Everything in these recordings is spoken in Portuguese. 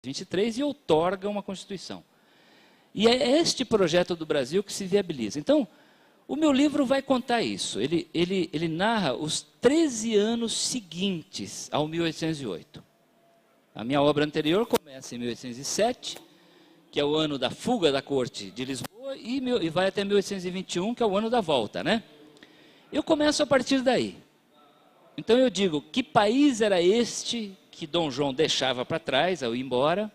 1923 e outorga uma Constituição. E é este projeto do Brasil que se viabiliza. Então, o meu livro vai contar isso. Ele narra os 13 anos seguintes ao 1808. A minha obra anterior começa em 1807, que é o ano da fuga da corte de Lisboa, e vai até 1821, que é o ano da volta, né? Eu começo a partir daí. Então eu digo, que país era este que Dom João deixava para trás ao ir embora?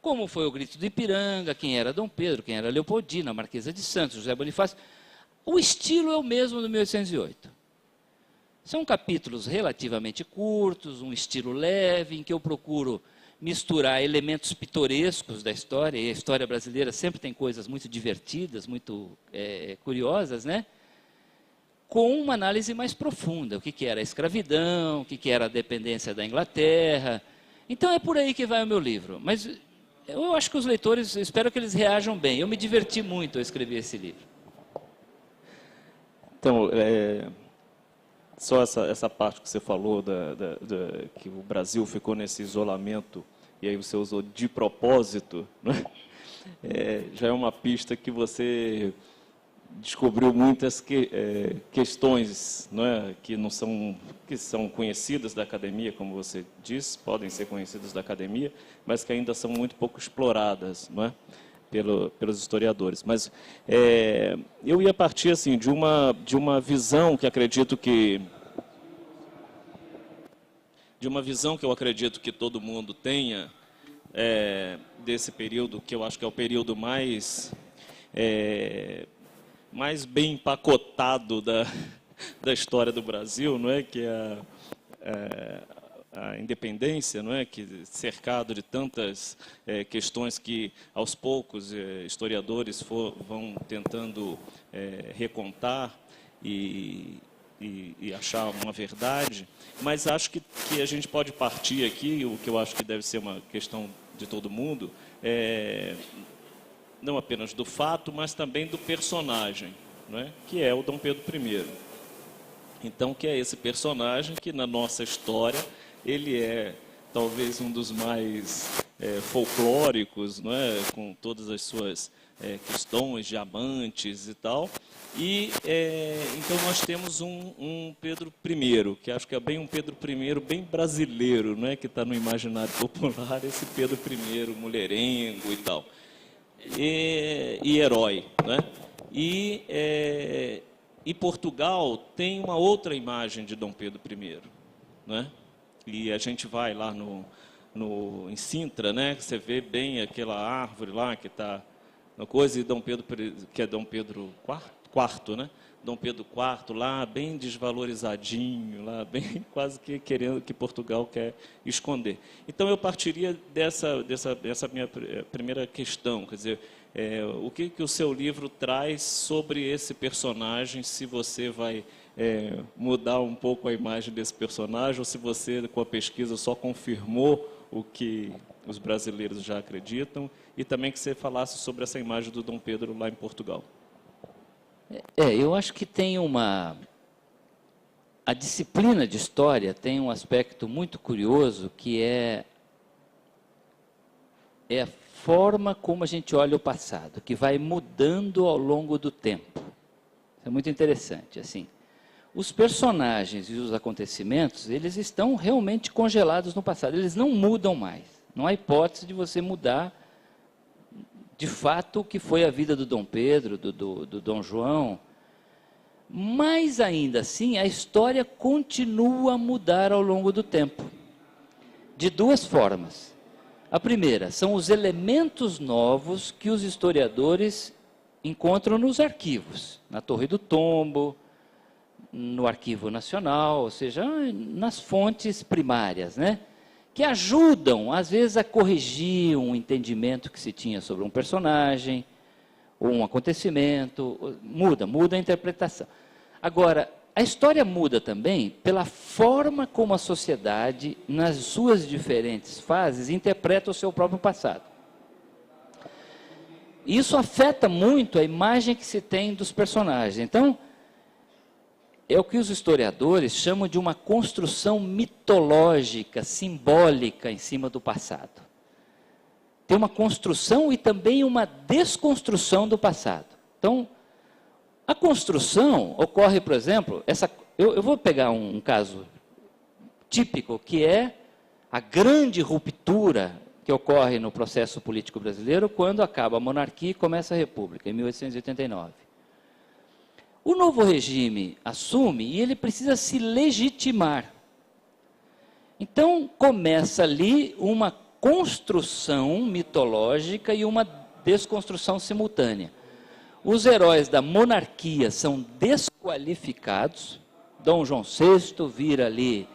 Como foi o grito do Ipiranga, quem era Dom Pedro, quem era Leopoldina, a Marquesa de Santos, José Bonifácio. O estilo é o mesmo do 1808. São capítulos relativamente curtos, um estilo leve, em que eu procuro misturar elementos pitorescos da história, e a história brasileira sempre tem coisas muito divertidas, muito curiosas, né? Com uma análise mais profunda, o que era a escravidão, o que era a dependência da Inglaterra. Então é por aí que vai o meu livro. Mas eu acho que os leitores, espero que eles reajam bem. Eu me diverti muito ao escrever esse livro. Então, só essa parte que você falou, que o Brasil ficou nesse isolamento, e aí você usou de propósito, né? Já é uma pista que você descobriu muitas questões, né, que são conhecidas da academia, como você disse, podem ser conhecidas da academia, mas que ainda são muito pouco exploradas, não é? Pelos historiadores. Mas eu ia partir assim, de uma visão que acredito que eu acredito que todo mundo tenha desse período, que eu acho que é o período mais bem empacotado da história do Brasil, não é? Que é a independência, não é? Que cercado de tantas questões que, aos poucos, historiadores vão tentando recontar e achar uma verdade, mas acho que a gente pode partir aqui, o que eu acho que deve ser uma questão de todo mundo, não apenas do fato, mas também do personagem, não é? Que é o Dom Pedro I. Então, que é esse personagem que, na nossa história, ele é talvez um dos mais folclóricos, não é? Com todas as suas questões, diamantes e tal. E, então, nós temos um Pedro I, que acho que é bem um Pedro I bem brasileiro, não é? Que está no imaginário popular, esse Pedro I, mulherengo e tal. E herói, né? E Portugal tem uma outra imagem de Dom Pedro I, né? E a gente vai lá em Sintra, né? Você vê bem aquela árvore lá que está na coisa, e Dom Pedro, que é Dom Pedro IV, né? Dom Pedro IV lá, bem desvalorizadinho, lá, bem quase que querendo que Portugal quer esconder. Então eu partiria dessa minha primeira questão, quer dizer, o que o seu livro traz sobre esse personagem, se você vai mudar um pouco a imagem desse personagem, ou se você, com a pesquisa, só confirmou o que os brasileiros já acreditam, e também que você falasse sobre essa imagem do Dom Pedro lá em Portugal. Eu acho que tem a disciplina de história tem um aspecto muito curioso, que é a forma como a gente olha o passado, que vai mudando ao longo do tempo. Isso é muito interessante, assim. Os personagens e os acontecimentos, eles estão realmente congelados no passado, eles não mudam mais. Não há hipótese de você mudar, de fato, o que foi a vida do Dom Pedro, do Dom João. Mas, ainda assim, a história continua a mudar ao longo do tempo, de duas formas. A primeira, são os elementos novos que os historiadores encontram nos arquivos, na Torre do Tombo, no Arquivo Nacional, ou seja, nas fontes primárias, né? Que ajudam, às vezes, a corrigir um entendimento que se tinha sobre um personagem, ou um acontecimento, muda a interpretação. Agora, a história muda também pela forma como a sociedade, nas suas diferentes fases, interpreta o seu próprio passado. Isso afeta muito a imagem que se tem dos personagens. Então, é o que os historiadores chamam de uma construção mitológica, simbólica em cima do passado. tem uma construção e também uma desconstrução do passado. Então, a construção ocorre, por exemplo, eu vou pegar um caso típico, que é a grande ruptura que ocorre no processo político brasileiro quando acaba a monarquia e começa a república, em 1889. O novo regime assume e ele precisa se legitimar. Então, começa ali uma construção mitológica e uma desconstrução simultânea. Os heróis da monarquia são desqualificados. Dom João VI vira ali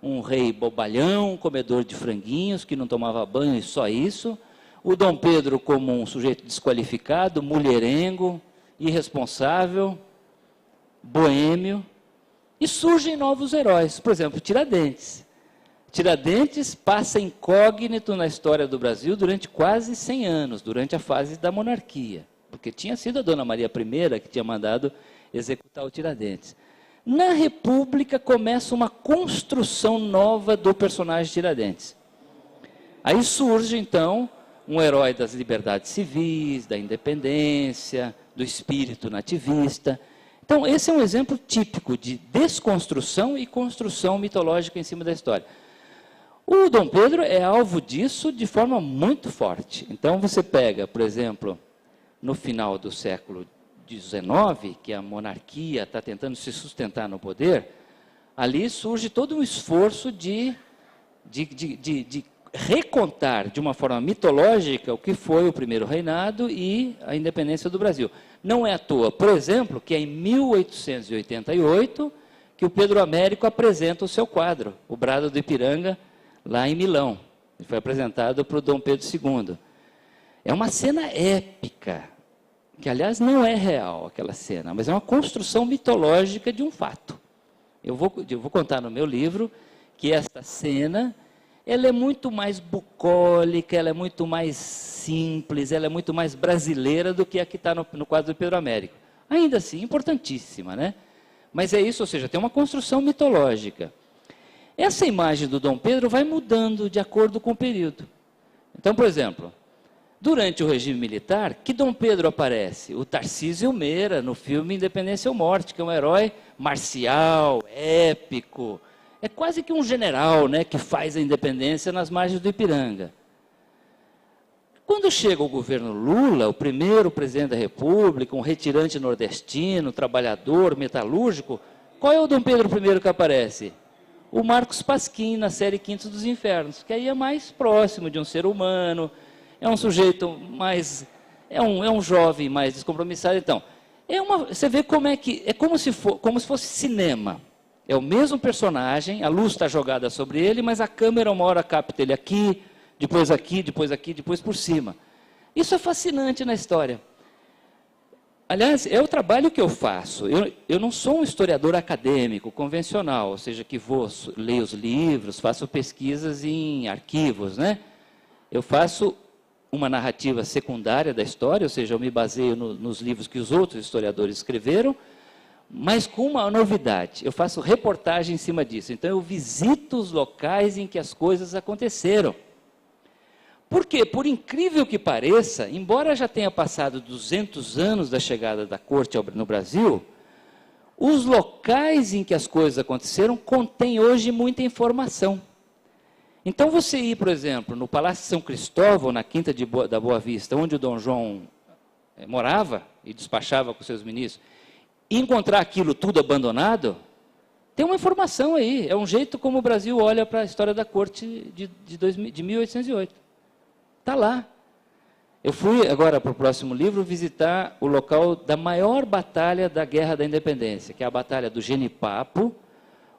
um rei bobalhão, comedor de franguinhos, que não tomava banho e só isso. O Dom Pedro como um sujeito desqualificado, mulherengo, irresponsável, boêmio. E surgem novos heróis, por exemplo, Tiradentes. Tiradentes passa incógnito na história do Brasil durante quase 100 anos, durante a fase da monarquia, porque tinha sido a Dona Maria I que tinha mandado executar o Tiradentes. Na República começa uma construção nova do personagem Tiradentes. Aí surge, então, um herói das liberdades civis, da independência, do espírito nativista. Então, esse é um exemplo típico de desconstrução e construção mitológica em cima da história. O Dom Pedro é alvo disso de forma muito forte. Então, você pega, por exemplo, no final do século XIX, que a monarquia está tentando se sustentar no poder, ali surge todo um esforço de recontar de uma forma mitológica o que foi o primeiro reinado e a independência do Brasil. Não é à toa, por exemplo, que é em 1888 que o Pedro Américo apresenta o seu quadro, o Brado do Ipiranga, lá em Milão. Ele foi apresentado para o Dom Pedro II. É uma cena épica, que, aliás, não é real aquela cena, mas é uma construção mitológica de um fato. Eu vou contar no meu livro que esta cena ela é muito mais bucólica, ela é muito mais simples, ela é muito mais brasileira do que a que está no quadro do Pedro Américo. Ainda assim, importantíssima, né? Mas é isso, ou seja, tem uma construção mitológica. Essa imagem do Dom Pedro vai mudando de acordo com o período. Então, por exemplo, durante o regime militar, que Dom Pedro aparece? O Tarcísio Meira, no filme Independência ou Morte, que é um herói marcial, épico. É quase que um general, né, que faz a independência nas margens do Ipiranga. Quando chega o governo Lula, o primeiro presidente da República, um retirante nordestino, trabalhador, metalúrgico, qual é o Dom Pedro I que aparece? O Marcos Pasquim, na série Quintos dos Infernos, que aí é mais próximo de um ser humano, é um sujeito mais... é um jovem mais descompromissado. Então, você vê como é que... é como se fosse cinema. É o mesmo personagem, a luz está jogada sobre ele, mas a câmera uma hora capta ele aqui, depois aqui, depois aqui, depois por cima. Isso é fascinante na história. Aliás, é o trabalho que eu faço. Eu não sou um historiador acadêmico, convencional, ou seja, que vou ler os livros, faço pesquisas em arquivos, né? Eu faço uma narrativa secundária da história, ou seja, eu me baseio nos livros que os outros historiadores escreveram, mas com uma novidade. Eu faço reportagem em cima disso. Então, eu visito os locais em que as coisas aconteceram. Por quê? Por incrível que pareça, embora já tenha passado 200 anos da chegada da corte no Brasil, os locais em que as coisas aconteceram contêm hoje muita informação. Então, você ir, por exemplo, no Palácio de São Cristóvão, na Quinta da Boa Vista, onde o Dom João morava e despachava com seus ministros, e encontrar aquilo tudo abandonado, tem uma informação aí. É um jeito como o Brasil olha para a história da corte de 1808. Está lá. Eu fui agora para o próximo livro visitar o local da maior batalha da Guerra da Independência, que é a Batalha do Genipapo,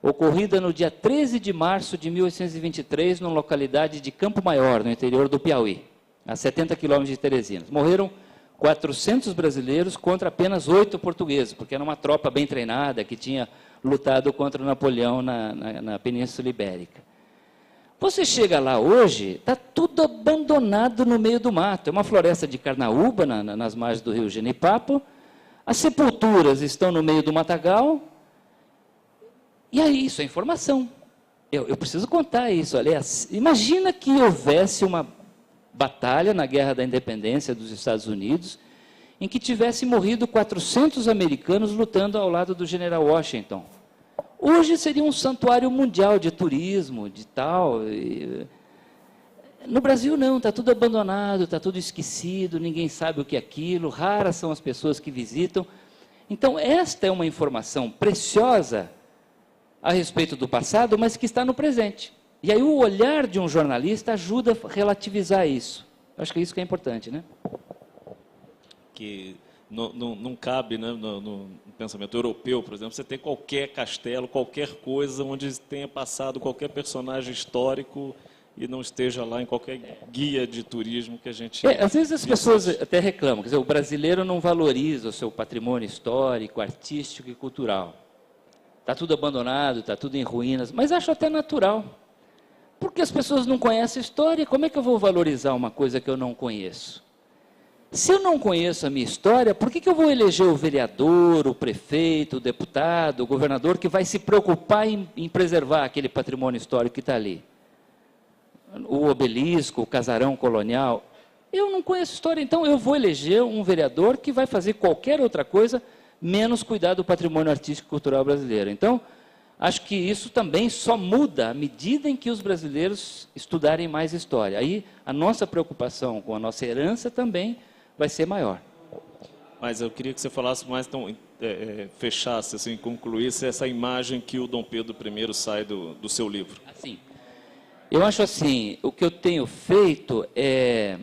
ocorrida no dia 13 de março de 1823, numa localidade de Campo Maior, no interior do Piauí, a 70 quilômetros de Teresina. Morreram 400 brasileiros contra apenas 8 portugueses, porque era uma tropa bem treinada que tinha lutado contra Napoleão na Península Ibérica. Você chega lá hoje, está tudo abandonado no meio do mato. É uma floresta de carnaúba nas margens do rio Genipapo. As sepulturas estão no meio do matagal. E aí, isso é informação. Eu preciso contar isso. Aliás, imagina que houvesse uma batalha na Guerra da Independência dos Estados Unidos, em que tivesse morrido 400 americanos lutando ao lado do general Washington. Hoje seria um santuário mundial de turismo, de tal. No Brasil não, está tudo abandonado, está tudo esquecido, ninguém sabe o que é aquilo, raras são as pessoas que visitam. Então, esta é uma informação preciosa a respeito do passado, mas que está no presente. E aí o olhar de um jornalista ajuda a relativizar isso. Acho que é isso que é importante, né? Que não cabe, né, no pensamento europeu, por exemplo, você tem qualquer castelo, qualquer coisa onde tenha passado qualquer personagem histórico e não esteja lá em qualquer guia de turismo que a gente... Às vezes as pessoas até reclamam, quer dizer, o brasileiro não valoriza o seu patrimônio histórico, artístico e cultural. Está tudo abandonado, está tudo em ruínas, mas acho até natural. Porque as pessoas não conhecem a história, como é que eu vou valorizar uma coisa que eu não conheço? Se eu não conheço a minha história, por que eu vou eleger o vereador, o prefeito, o deputado, o governador que vai se preocupar em preservar aquele patrimônio histórico que está ali? O obelisco, o casarão colonial. Eu não conheço história, então eu vou eleger um vereador que vai fazer qualquer outra coisa, menos cuidar do patrimônio artístico e cultural brasileiro. Então, acho que isso também só muda à medida em que os brasileiros estudarem mais história. Aí, a nossa preocupação com a nossa herança também vai ser maior. Mas eu queria que você falasse mais, então, fechasse, assim, concluísse essa imagem que o Dom Pedro I sai do seu livro. Assim, eu acho assim, o que eu tenho feito é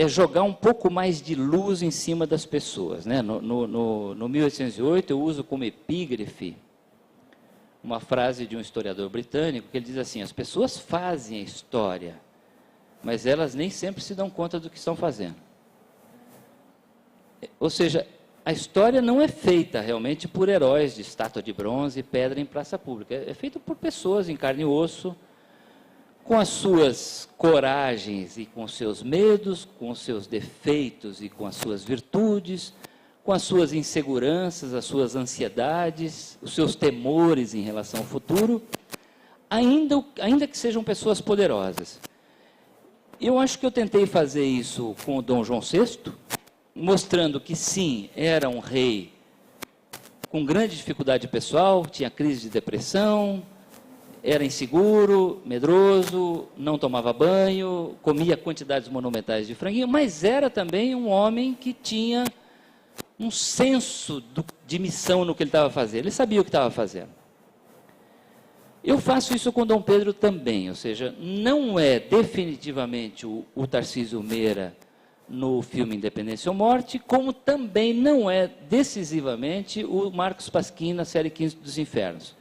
jogar um pouco mais de luz em cima das pessoas, né? No 1808, eu uso como epígrafe uma frase de um historiador britânico, que ele diz assim: as pessoas fazem a história, mas elas nem sempre se dão conta do que estão fazendo. Ou seja, a história não é feita realmente por heróis de estátua de bronze e pedra em praça pública. É feita por pessoas em carne e osso, com as suas coragens e com os seus medos, com os seus defeitos e com as suas virtudes, com as suas inseguranças, as suas ansiedades, os seus temores em relação ao futuro, ainda que sejam pessoas poderosas. Eu acho que eu tentei fazer isso com o Dom João VI, mostrando que sim, era um rei com grande dificuldade pessoal, tinha crise de depressão, era inseguro, medroso, não tomava banho, comia quantidades monumentais de franguinho, mas era também um homem que tinha um senso de missão no que ele estava fazendo. Ele sabia o que estava fazendo. Eu faço isso com Dom Pedro também, ou seja, não é definitivamente o Tarcísio Meira no filme Independência ou Morte, como também não é decisivamente o Marcos Pasquim na série 15 dos Infernos.